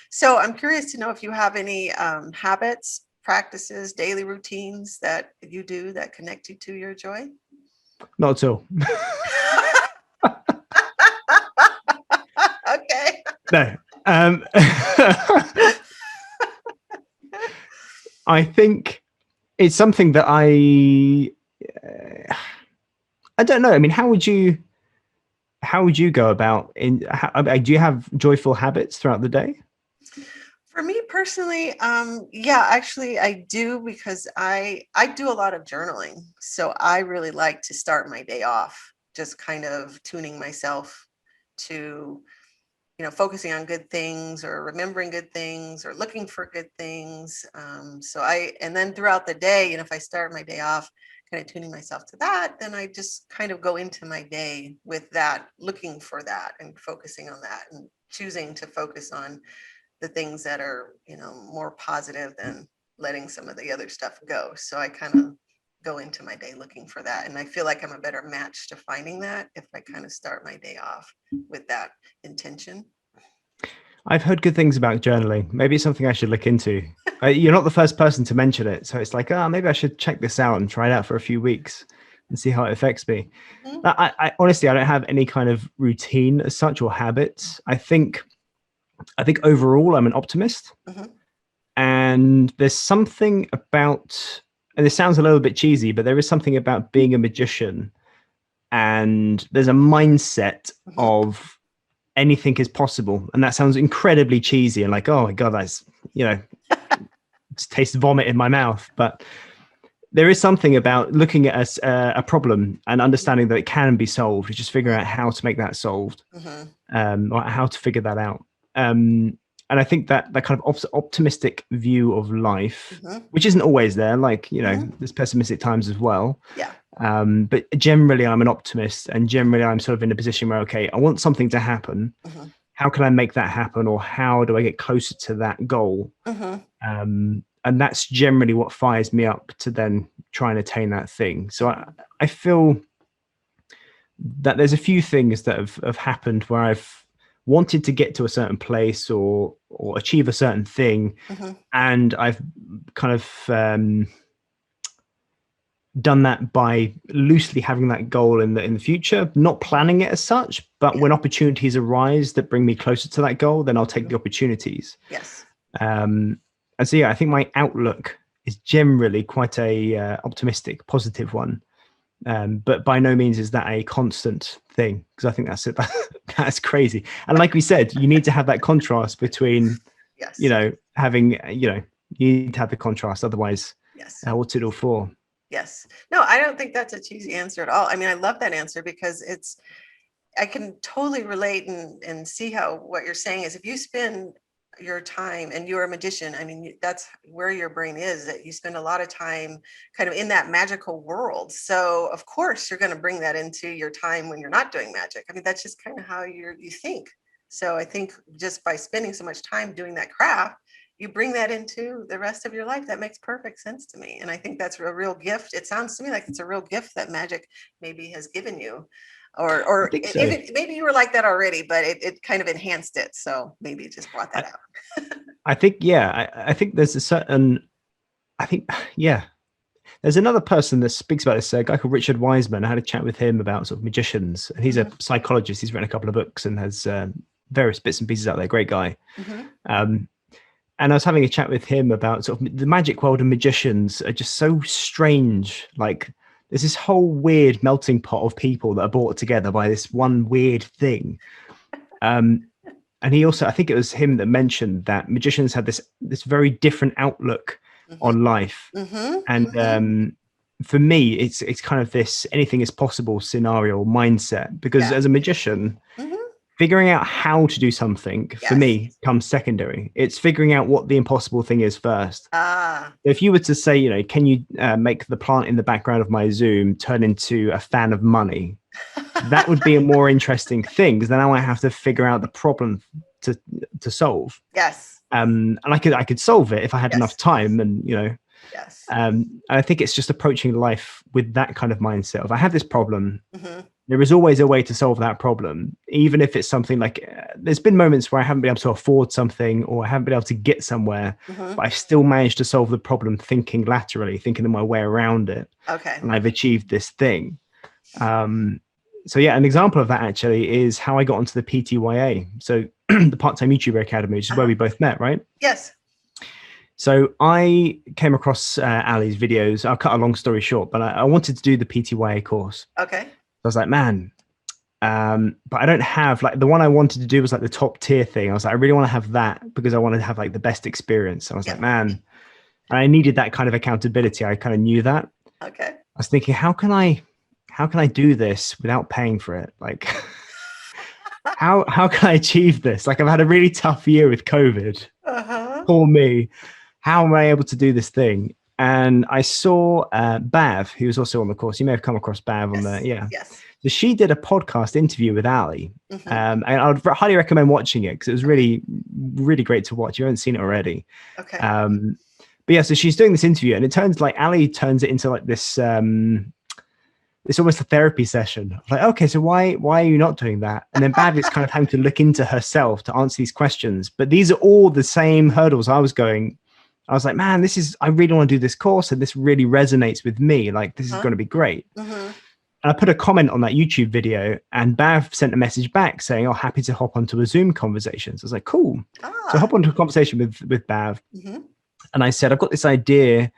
So I'm curious to know if you have any habits, practices, daily routines that you do that connect you to your joy. Not at all. Okay. No. I think it's something that I don't know. I mean, how would you go about do you have joyful habits throughout the day? For me personally, yeah, actually I do, because I do a lot of journaling. So I really like to start my day off just kind of tuning myself to, focusing on good things or remembering good things or looking for good things. And then throughout the day, if I start my day off kind of tuning myself to that, then I just kind of go into my day with that, looking for that and focusing on that and choosing to focus on the things that are, more positive than letting some of the other stuff go. So I kind of go into my day looking for that. And I feel like I'm a better match to finding that if I kind of start my day off with that intention. I've heard good things about journaling. Maybe it's something I should look into. You're not the first person to mention it. So it's like, maybe I should check this out and try it out for a few weeks and see how it affects me. Mm-hmm. I honestly, I don't have any kind of routine as such or habits. I think overall I'm an optimist. Mm-hmm. And there's something about, and this sounds a little bit cheesy, but there is something about being a magician, and there's a mindset mm-hmm. of anything is possible. And that sounds incredibly cheesy and like, oh my God, that's, tastes vomit in my mouth. But there is something about looking at a problem and understanding that it can be solved. It's just figuring out how to make that solved, mm-hmm. Or how to figure that out. And I think that kind of optimistic view of life, mm-hmm. which isn't always there, like, mm-hmm. there's pessimistic times as well. Yeah. But generally I'm an optimist, and generally I'm sort of in a position where, okay, I want something to happen. Mm-hmm. How can I make that happen? Or how do I get closer to that goal? Mm-hmm. And that's generally what fires me up to then try and attain that thing. So I feel that there's a few things that have happened where I've wanted to get to a certain place or achieve a certain thing, mm-hmm. and I've kind of done that by loosely having that goal in the future, not planning it as such, but when opportunities arise that bring me closer to that goal, then I'll take the opportunities. Yes. And so I think my outlook is generally quite a optimistic, positive one. But by no means is that a constant thing, because I think that's crazy. And like we said, you need to have that contrast between, having, you need to have the contrast. Otherwise, what's it all for? Yes. No, I don't think that's a cheesy answer at all. I mean, I love that answer because I can totally relate and see how what you're saying is, if you spend your time, and you're a magician, I mean, that's where your brain is, that you spend a lot of time kind of in that magical world. So of course you're going to bring that into your time when you're not doing magic. I mean, that's just kind of how you think. So I think just by spending so much time doing that craft, you bring that into the rest of your life. That makes perfect sense to me. And I think that's a real gift. It sounds to me like it's a real gift that magic maybe has given you. Or so. Maybe you were like that already, but it kind of enhanced it. So maybe it just brought that out. I think, I think there's there's There's another person that speaks about this, a guy called Richard Wiseman. I had a chat with him about sort of magicians, and he's a psychologist. He's written a couple of books and has various bits and pieces out there. Great guy. And I was having a chat with him about sort of the magic world, and magicians are just so strange. Like there's this whole weird melting pot of people that are brought together by this one weird thing. And he also, I think it was him that mentioned that magicians had this very different outlook on life. And for me, it's kind of this anything is possible scenario mindset, because as a magician, figuring out how to do something for me comes secondary. It's figuring out what the impossible thing is first. If you were to say, you know, can you make the plant in the background of my Zoom turn into a fan of money? That would be a more interesting thing, because then I might have to figure out the problem to solve. And I could solve it if I had enough time, and you know. And I think it's just approaching life with that kind of mindset of, I have this problem. There is always a way to solve that problem, even if it's something like there's been moments where I haven't been able to afford something, or I haven't been able to get somewhere, but I've still managed to solve the problem thinking laterally, thinking my way around it. And I've achieved this thing. So yeah, an example of that actually is how I got onto the PTYA. So the Part-Time YouTuber Academy, which is where we both met, right? So I came across Ali's videos. I'll cut a long story short, but I wanted to do the PTYA course. I was like, man, but I don't have, like, the one I wanted to do was like the top tier thing. I was like, I really want to have that because I wanted to have like the best experience. I was like, man, I needed that kind of accountability. I kind of knew that. I was thinking, how can I do this without paying for it? Like, how can I achieve this? Like, I've had a really tough year with COVID. Poor me. How am I able to do this thing? And I saw Bav, who was also on the course. You may have come across Bav on the, So she did a podcast interview with Ali. And I would highly recommend watching it, because it was really, really great to watch. You haven't seen it already. But yeah, so she's doing this interview, and it turns like Ali turns it into like this, it's almost a therapy session. Like, okay, so why are you not doing that? And then Bav is kind of having to look into herself to answer these questions. But these are all the same hurdles I was like, man, I really want to do this course, and this really resonates with me. Like, this is going to be great. And I put a comment on that YouTube video, and Bav sent a message back saying, oh, happy to hop onto a Zoom conversation. So I was like, cool. So I hop onto a conversation with Bav. And I said, I've got this idea.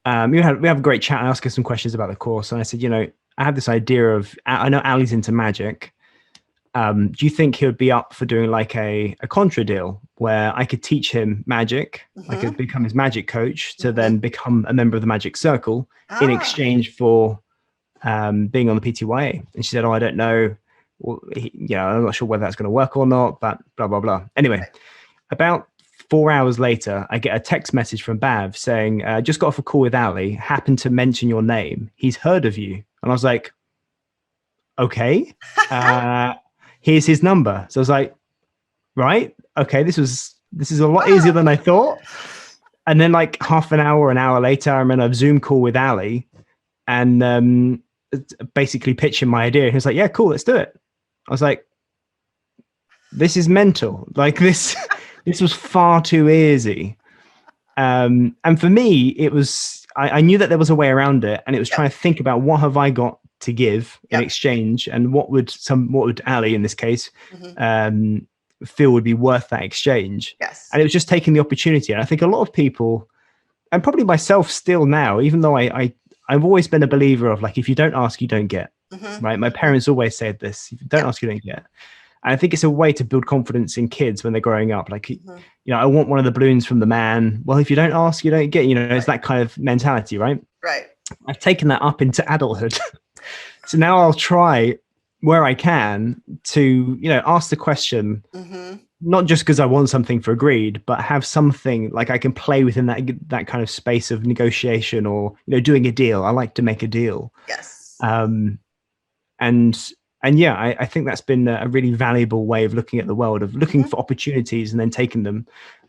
We have a great chat. I asked her some questions about the course. And I said, you know, I have this idea of, I know Ali's into magic. Do you think he would be up for doing like a contra deal where I could teach him magic? I could become his magic coach to then become a member of the magic circle in exchange for being on the PTYA. And she said, oh, I don't know. Well, I'm not sure whether that's going to work or not, but blah, blah, blah. Anyway, about 4 hours later, I get a text message from Bav saying, just got off a call with Ali, happened to mention your name. He's heard of you. And I was like, okay. Here's his number. So I was like, right, okay, this is a lot easier than I thought. And then like half an hour later, I'm in a Zoom call with Ali, and basically pitching my idea. He was like, yeah, cool, let's do it. I was like, this is mental. Like this was far too easy. And for me, it was, I knew that there was a way around it, and it was trying to think about, what have I got to give in exchange, and what would Ali in this case feel would be worth that exchange. And it was just taking the opportunity. And I think a lot of people, and probably myself still now, even though I've always been a believer of, like, if you don't ask, you don't get. Right? My parents always said this: if you don't ask, you don't get. And I think it's a way to build confidence in kids when they're growing up. Like, you know, I want one of the balloons from the man. Well, if you don't ask, you don't get. You know, it's that kind of mentality, right? I've taken that up into adulthood. So now I'll try where I can to, you know, ask the question, not just because I want something for greed, but have something like I can play within that kind of space of negotiation, or, you know, doing a deal. I like to make a deal. And yeah, I think that's been a really valuable way of looking at the world, of looking for opportunities and then taking them,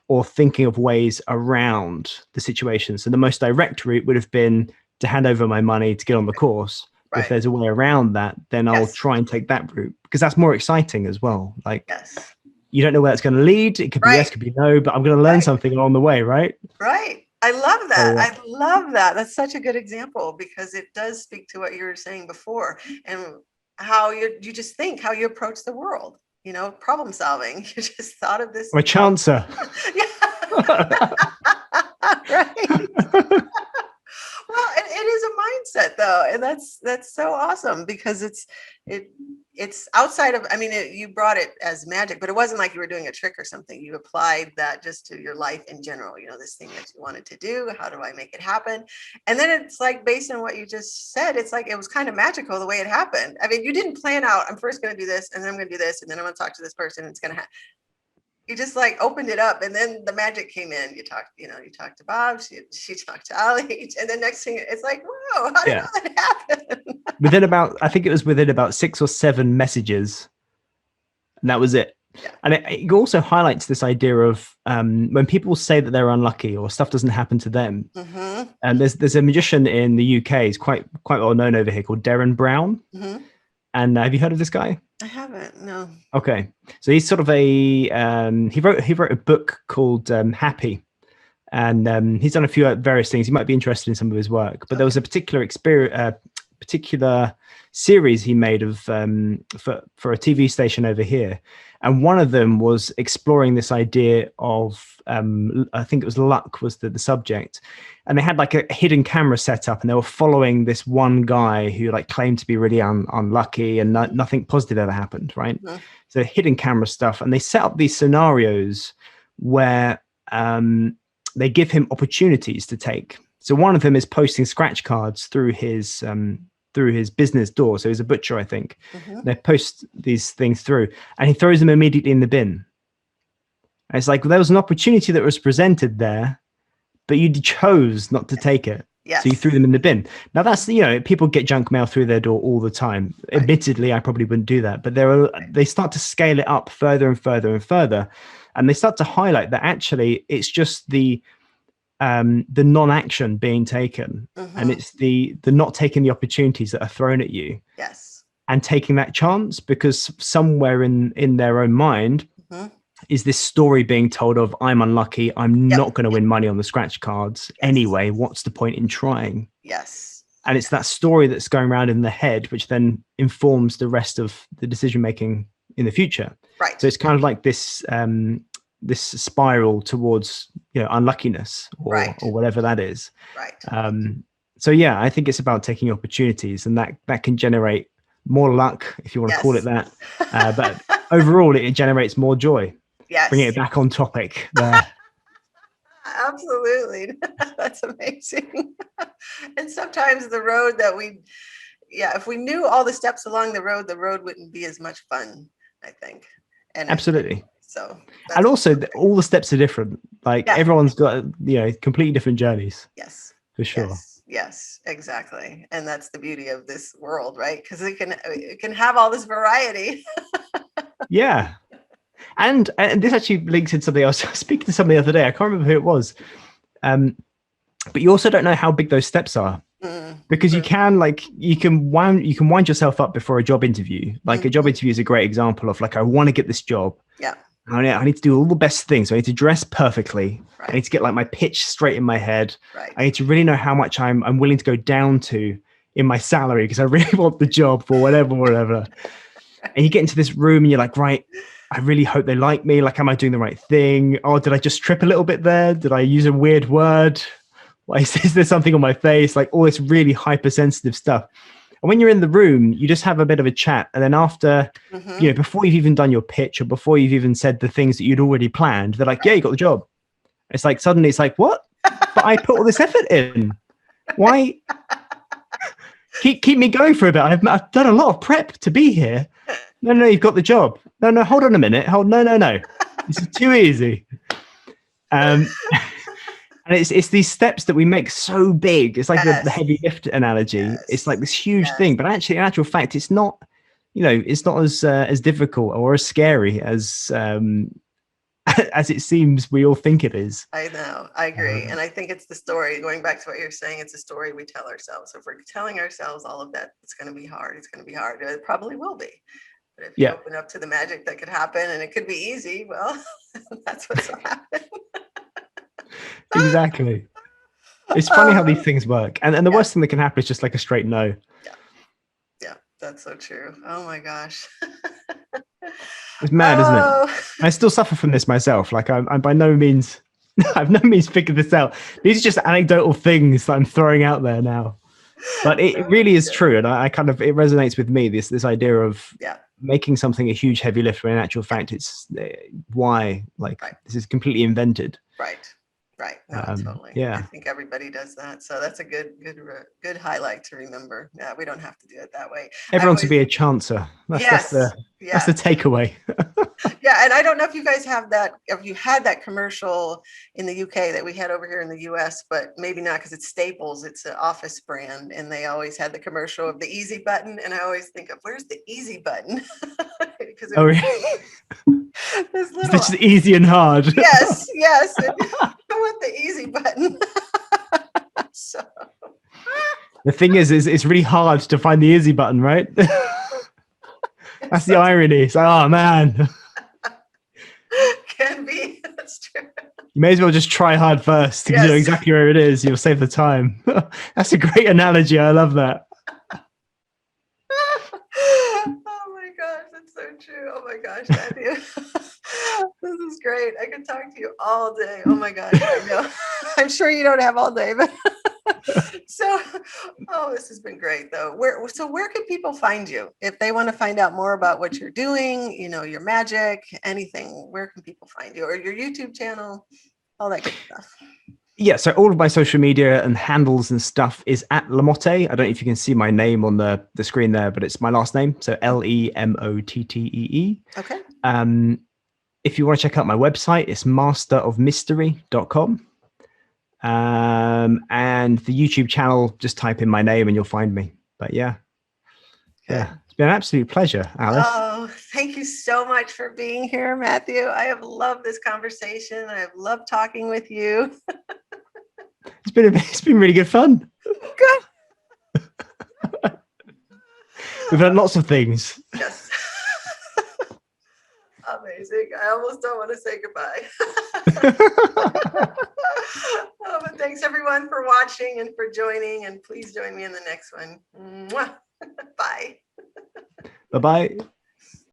or thinking of ways around the situation. So the most direct route would have been to hand over my money to get on the course. If there's a way around that, then I'll try and take that route, because that's more exciting as well. Like, you don't know where it's going to lead. It could be yes, could be no, but I'm going to learn something along the way, right? I love that. So, I love that. That's such a good example because it does speak to what you were saying before and how you just think how you approach the world, problem solving. You just thought of this. I'm a chancer. Yeah. Right. Well, it is a mindset though, and that's so awesome because it's outside of. I mean, you brought it as magic, but it wasn't like you were doing a trick or something. You applied that just to your life in general. This thing that you wanted to do. How do I make it happen? And then it's like based on what you just said, it's like it was kind of magical the way it happened. I mean, you didn't plan out. I'm first going to do this, and then I'm going to do this, and then I'm going to talk to this person. And it's going to happen. You just like opened it up and then the magic came in. You talked to Bob, she talked to Ali, and then next thing it's like, whoa, how did all that happen? I think it was within about 6 or 7 messages. And that was it. Yeah. And it also highlights this idea of when people say that they're unlucky or stuff doesn't happen to them. Mm-hmm. And there's a magician in the UK, he's quite well known over here, called Darren Brown. Mm-hmm. And have you heard of this guy? I haven't, no. Okay, so he's sort of he wrote a book called Happy, and he's done a few various things. You might be interested in some of his work, but there was a particular particular series he made of for a TV station over here, and one of them was exploring this idea of I think it was luck was the subject, and they had like a hidden camera set up, and they were following this one guy who like claimed to be really unlucky, and nothing positive ever happened, right? Mm-hmm. So hidden camera stuff, and they set up these scenarios where they give him opportunities to take. So one of them is posting scratch cards through his business door. So he's a butcher, I think. Mm-hmm. They post these things through, and he throws them immediately in the bin. And it's like, well, there was an opportunity that was presented there, but you chose not to take it. Yes. So you threw them in the bin. Now that's, people get junk mail through their door all the time. Right. Admittedly, I probably wouldn't do that, but they start to scale it up further and further and further. And they start to highlight that actually it's just the non-action being taken, mm-hmm. and it's the not taking the opportunities that are thrown at you. Yes. And taking that chance, because somewhere in their own mind, mm-hmm. is this story being told of, I'm unlucky, I'm not going to win money on the scratch cards anyway, what's the point in trying? Yes. And it's that story that's going around in the head, which then informs the rest of the decision making in the future. Right. So it's kind of like this this spiral towards unluckiness or whatever that is. Right. So yeah, I think it's about taking opportunities, and that can generate more luck, if you want to call it that. But overall, it generates more joy. Yes. Bringing it back on topic there. Absolutely. That's amazing. And sometimes the road that if we knew all the steps along the road wouldn't be as much fun, I think. And absolutely. So, and also all the steps are different. Like everyone's got, completely different journeys. Yes. For sure. Yes, exactly. And that's the beauty of this world, right? Because it can have all this variety. Yeah. And this actually links in something else. I was speaking to somebody the other day. I can't remember who it was. But you also don't know how big those steps are. Because you can wind yourself up before a job interview. Like a job interview is a great example of like, I want to get this job. Yeah. I need to do all the best things. So I need to dress perfectly. Right. I need to get like my pitch straight in my head. Right. I need to really know how much I'm willing to go down to in my salary because I really want the job or whatever. And you get into this room and you're like, right, I really hope they like me. Like, am I doing the right thing? Oh, did I just trip a little bit there? Did I use a weird word? Why is there something on my face? Like all this really hypersensitive stuff. And when you're in the room, you just have a bit of a chat. And then after, before you've even done your pitch or before you've even said the things that you'd already planned, they're like, yeah, you got the job. It's like, suddenly it's like, what? But I put all this effort in. Why? Keep me going for a bit. I've done a lot of prep to be here. No, you've got the job. No, hold on a minute. No. This is too easy. And it's these steps that we make so big. It's like the heavy lift analogy. Yes. It's like this huge thing, but actually, in actual fact, it's not. It's not as difficult or as scary as it seems we all think it is. I know. I agree, and I think it's the story. Going back to what you're saying, it's a story we tell ourselves. So if we're telling ourselves all of that, it's going to be hard. It's going to be hard. It probably will be. But if you open up to the magic that could happen, and it could be easy, well, that's what's going to happen. Exactly. It's funny how these things work. And the worst thing that can happen is just like a straight no. Yeah, that's so true. Oh my gosh. It's mad, isn't it? I still suffer from this myself. Like I'm by no means, I've no means figured this out. These are just anecdotal things that I'm throwing out there now. But it really is true. And I kind of, it resonates with me, this idea of making something a huge heavy lift when in actual fact it's why, like, this is completely invented. Right. No, totally. Yeah. I think everybody does that. So that's a good highlight to remember. Yeah, we don't have to do it that way. Everyone to be a chancer. That's the takeaway. Yeah, and I don't know if you guys have that, if you had that commercial in the UK that we had over here in the US, but maybe not because it's Staples. It's an Office brand, and they always had the commercial of the easy button. And I always think of, where's the easy button? Oh, really? This little, it's just easy and hard. Yes. I want the easy button. So the thing is it's really hard to find the easy button, right? That's the irony. It's like, oh man. Can be. That's true. You may as well just try hard first to know exactly where it is. You'll save the time. That's a great analogy. I love that. Oh my gosh, that's so true. Oh my gosh, Matthew. This is great. I could talk to you all day. Oh my gosh, I know. I'm sure you don't have all day, but so, this has been great though. Where can people find you if they want to find out more about what you're doing, your magic, anything? Where can people find you, or your YouTube channel, all that good stuff? Yeah, so all of my social media and handles and stuff is at Le Mottée. I don't know if you can see my name on the screen there, but it's my last name. So LEMOTTEE. Okay. If you want to check out my website, it's masterofmystery.com. And the YouTube channel, just type in my name and you'll find me. But yeah. It's been an absolute pleasure, Alice. Oh, thank you so much for being here, Matthew. I have loved this conversation. I have loved talking with you. It's been really good fun. Good. We've had lots of things. Yes. Amazing. I almost don't want to say goodbye. But thanks everyone for watching and for joining, and please join me in the next one. Mwah. Bye. Bye-bye.